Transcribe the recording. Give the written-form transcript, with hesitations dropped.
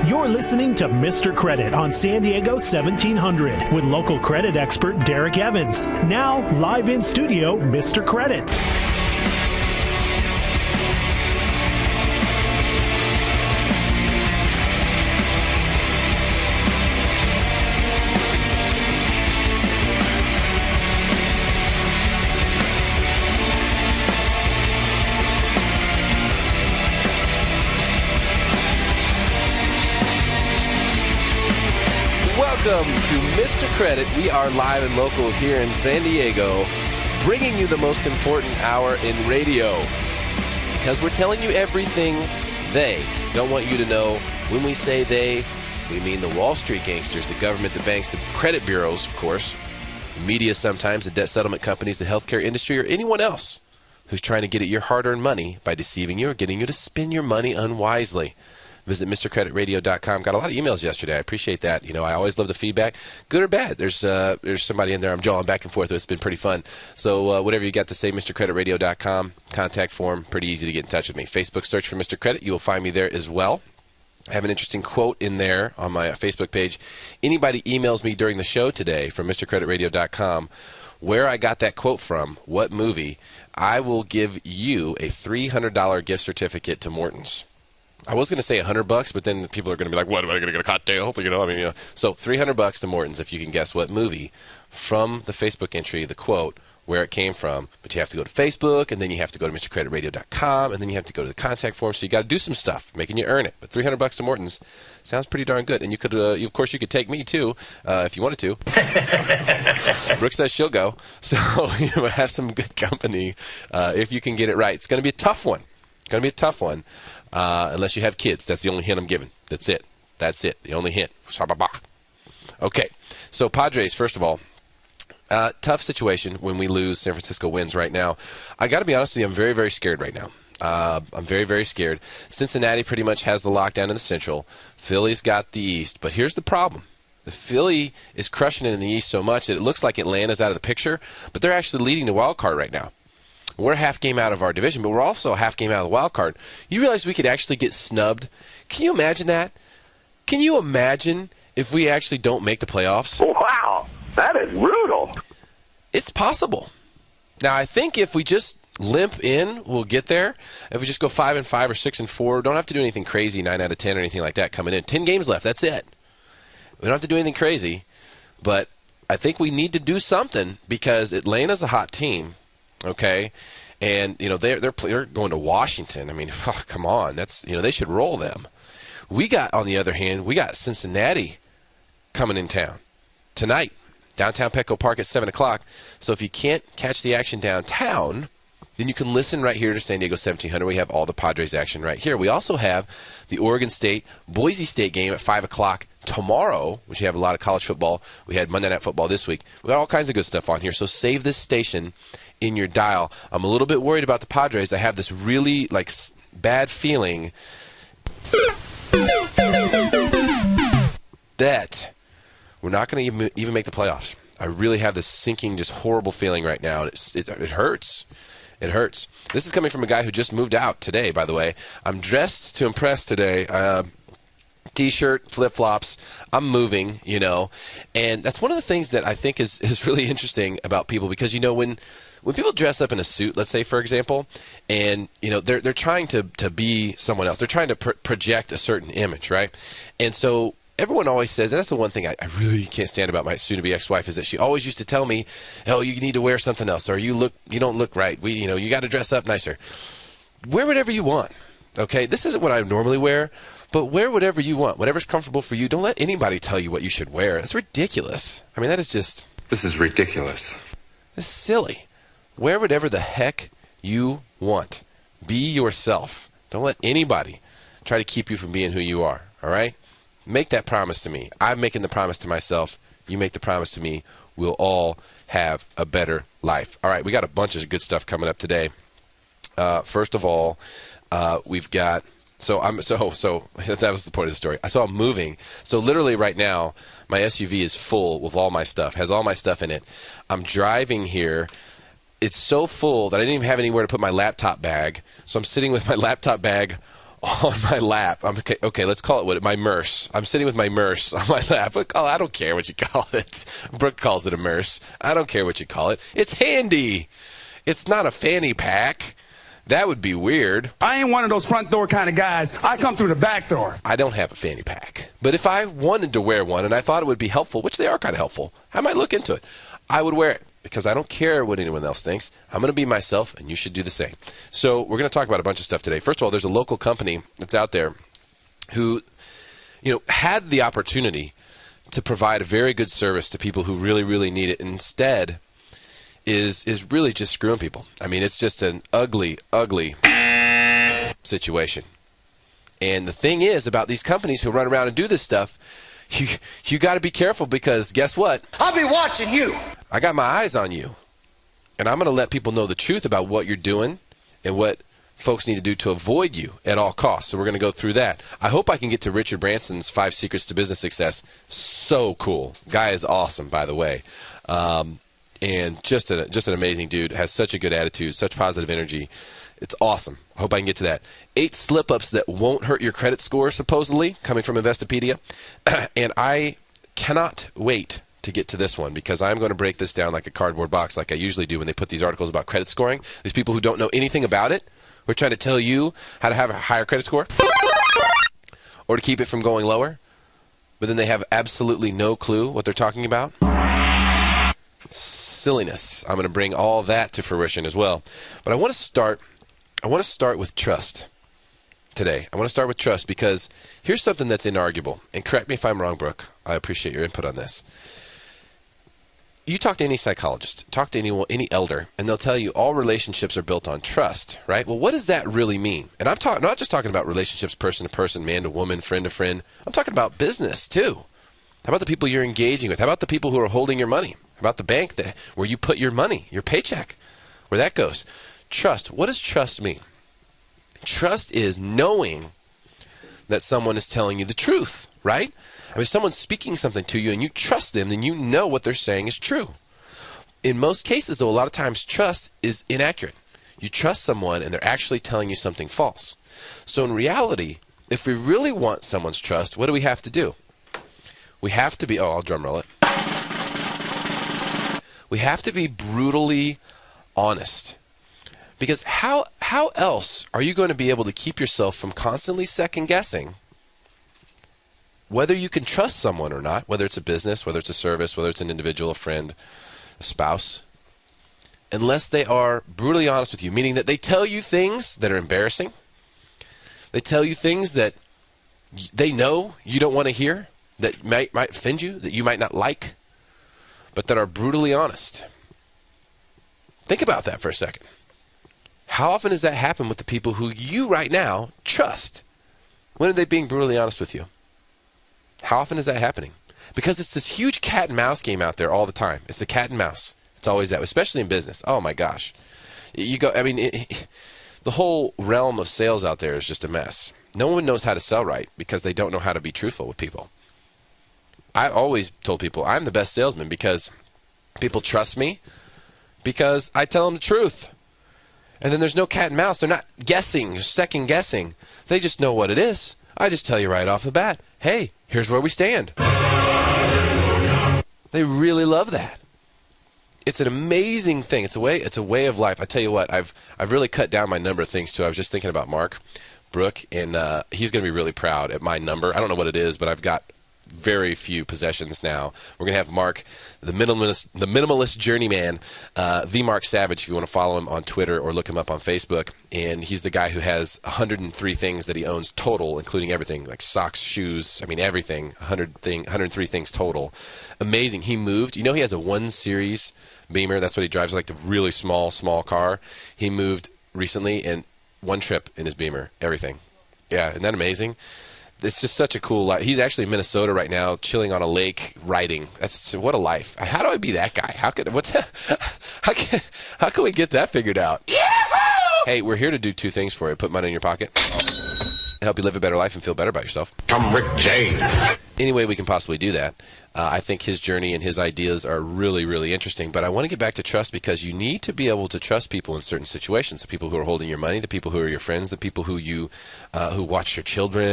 You're listening to Mr. Credit on San Diego 1700 with local credit expert Derek Evans. Now, live in studio, Mr. Credit. Welcome to Mr. Credit. We are live and local here in San Diego, bringing you the most important hour in radio. Because we're telling you everything they don't want you to know. When we say they, we mean the Wall Street gangsters, the government, the banks, the credit bureaus, of course, the media sometimes, the debt settlement companies, the healthcare industry, or anyone else who's trying to get at your hard-earned money by deceiving you or getting you to spend your money unwisely. Visit MrCreditRadio.com. Got a lot of emails yesterday. I appreciate that. You know, I always love the feedback, good or bad. There's somebody in there I'm jawing back and forth with. It's been pretty fun. So whatever you got to say, MrCreditRadio.com, contact form, pretty easy to get in touch with me. Facebook, search for Mr. Credit. You will find me there as well. I have an interesting quote in there on my Facebook page. Anybody emails me during the show today from MrCreditRadio.com where I got that quote from, what movie, I will give you a $300 gift certificate to Morton's. I was going to say $100, but then people are going to be like, "What am I going to get a cocktail?" You know, So $300 to Morton's if you can guess what movie from the Facebook entry, the quote, where it came from. But you have to go to Facebook, and then you have to go to MrCreditRadio.com, and then you have to go to the contact form. So you got to do some stuff, making you earn it. But $300 to Morton's sounds pretty darn good. And you could, of course, you could take me too if you wanted to. Brooke says she'll go, so you know, have some good company if you can get it right. It's going to be a tough one. It's going to be a tough one. Unless you have kids. That's the only hint I'm giving. That's it. The only hint. Okay. So Padres, first of all, tough situation when we lose. San Francisco wins right now. I got to be honest with you, I'm very, very scared right now. I'm very, very scared. Cincinnati pretty much has the lockdown in the Central. Philly's got the East. But here's the problem. The Philly is crushing it in the East so much that it looks like Atlanta's out of the picture, but they're actually leading the wild card right now. We're a half game out of our division, but we're also a half game out of the wild card. You realize we could actually get snubbed? Can you imagine that? Can you imagine if we actually don't make the playoffs? Wow, that is brutal. It's possible. Now, I think if we just limp in, we'll get there. If we just go 5-5 or 6-4, don't have to do anything crazy, 9 out of 10 or anything like that coming in. 10 games left, that's it. We don't have to do anything crazy, but I think we need to do something because Atlanta's a hot team. Okay, and you know they're going to Washington. I mean, oh, come on, they should roll them. We got, on the other hand, we got Cincinnati coming in town tonight, downtown Petco Park at 7:00. So if you can't catch the action downtown, then you can listen right here to San Diego 1700. We have all the Padres action right here. We also have the Oregon State Boise State game at 5:00 tomorrow, which you have a lot of college football. We had Monday Night Football this week. We got all kinds of good stuff on here. So save this station in your dial. I'm a little bit worried about the Padres. I have this really bad feeling that we're not going to even make the playoffs. I really have this sinking, just horrible feeling right now. It hurts. It hurts. This is coming from a guy who just moved out today, by the way. I'm dressed to impress today. T-shirt, flip-flops. I'm moving, you know. And that's one of the things that I think is really interesting about people because, you know, when people dress up in a suit, let's say, for example, and, you know, they're trying to be someone else. They're trying to project a certain image, right? And so everyone always says, and that's the one thing I really can't stand about my soon-to-be ex-wife, is that she always used to tell me, oh, you need to wear something else, or you don't look right. You got to dress up nicer. Wear whatever you want, okay? This isn't what I normally wear, but wear whatever you want. Whatever's comfortable for you. Don't let anybody tell you what you should wear. It's ridiculous. I mean, that is just... This is ridiculous. It's silly. Wear whatever the heck you want. Be yourself. Don't let anybody try to keep you from being who you are, all right? Make that promise to me. I'm making the promise to myself. You make the promise to me. We'll all have a better life. All right, we got a bunch of good stuff coming up today. First of all, we've got... So that was the point of the story. So I'm moving. So literally right now, my SUV is full with all my stuff, has all my stuff in it. I'm driving here. It's so full that I didn't even have anywhere to put my laptop bag. So I'm sitting with my laptop bag on my lap. Okay, let's call it my Merce. I'm sitting with my Merce on my lap. I don't care what you call it. Brooke calls it a Merce. I don't care what you call it. It's handy. It's not a fanny pack. That would be weird. I ain't one of those front door kind of guys. I come through the back door. I don't have a fanny pack. But if I wanted to wear one and I thought it would be helpful, which they are kind of helpful, I might look into it. I would wear it because I don't care what anyone else thinks. I'm going to be myself, and you should do the same. So we're going to talk about a bunch of stuff today. First of all, there's a local company that's out there who, had the opportunity to provide a very good service to people who really, really need it. Instead, is really just screwing people. I mean, it's just an ugly, ugly situation. And the thing is about these companies who run around and do this stuff, you got to be careful because guess what? I'll be watching you. I got my eyes on you. And I'm going to let people know the truth about what you're doing and what folks need to do to avoid you at all costs. So we're going to go through that. I hope I can get to Richard Branson's 5 Secrets to Business Success. So cool. Guy is awesome, by the way. And just an amazing dude. Has such a good attitude, such positive energy. It's awesome. I hope I can get to that. 8 slip-ups that won't hurt your credit score, supposedly, coming from Investopedia. And I cannot wait to get to this one because I'm going to break this down like a cardboard box like I usually do when they put these articles about credit scoring. These people who don't know anything about it, we're trying to tell you how to have a higher credit score or to keep it from going lower, but then they have absolutely no clue what they're talking about. Silliness. I'm going to bring all that to fruition as well. But I want to start with trust today. I want to start with trust because here's something that's inarguable. And correct me if I'm wrong, Brooke. I appreciate your input on this. You talk to any psychologist, talk to any elder, and they'll tell you all relationships are built on trust, right? Well, what does that really mean? And I'm not just talking about relationships person to person, man to woman, friend to friend. I'm talking about business too. How about the people you're engaging with? How about the people who are holding your money? How about the bank where you put your money, your paycheck, where that goes? Trust. What does trust mean? Trust is knowing that someone is telling you the truth, right? I mean, if someone's speaking something to you and you trust them, then you know what they're saying is true. In most cases, though, a lot of times trust is inaccurate. You trust someone and they're actually telling you something false. So in reality, if we really want someone's trust, what do we have to do? We have to be, I'll drum roll it. We have to be brutally honest. Because how else are you going to be able to keep yourself from constantly second guessing whether you can trust someone or not, whether it's a business, whether it's a service, whether it's an individual, a friend, a spouse, unless they are brutally honest with you, meaning that they tell you things that are embarrassing. They tell you things that they know you don't want to hear, that might offend you, that you might not like, but that are brutally honest. Think about that for a second. How often does that happen with the people who you right now trust? When are they being brutally honest with you? How often is that happening? Because it's this huge cat and mouse game out there all the time. It's the cat and mouse. It's always that, especially in business. Oh my gosh. The whole realm of sales out there is just a mess. No one knows how to sell right because they don't know how to be truthful with people. I've always told people I'm the best salesman because people trust me because I tell them the truth. And then there's no cat and mouse. They're not guessing, second guessing. They just know what it is. I just tell you right off the bat, hey, here's where we stand. They really love that. It's an amazing thing. It's a way of life. I tell you what, I've really cut down my number of things too. I was just thinking about Mark Brooke, and he's going to be really proud at my number. I don't know what it is, but I've got very few possessions now. We're going to have Mark, the minimalist journeyman, the Mark Savage, if you want to follow him on Twitter or look him up on Facebook. And he's the guy who has 103 things that he owns total, including everything, like socks, shoes, everything, 103 things total. Amazing. He moved. He has a 1 Series Beamer. That's what he drives, like the really small car. He moved recently and one trip in his Beamer, everything. Yeah, isn't that amazing? It's just such a cool life. He's actually in Minnesota right now, chilling on a lake, writing. What a life! How do I be that guy? How can we get that figured out? Yahoo! Hey, we're here to do 2 things for you. Put money in your pocket. and help you live a better life and feel better about yourself. I'm Rick James. Any way we can possibly do that. I think his journey and his ideas are really, really interesting. But I want to get back to trust, because you need to be able to trust people in certain situations. The people who are holding your money, the people who are your friends, the people who you who watch your children.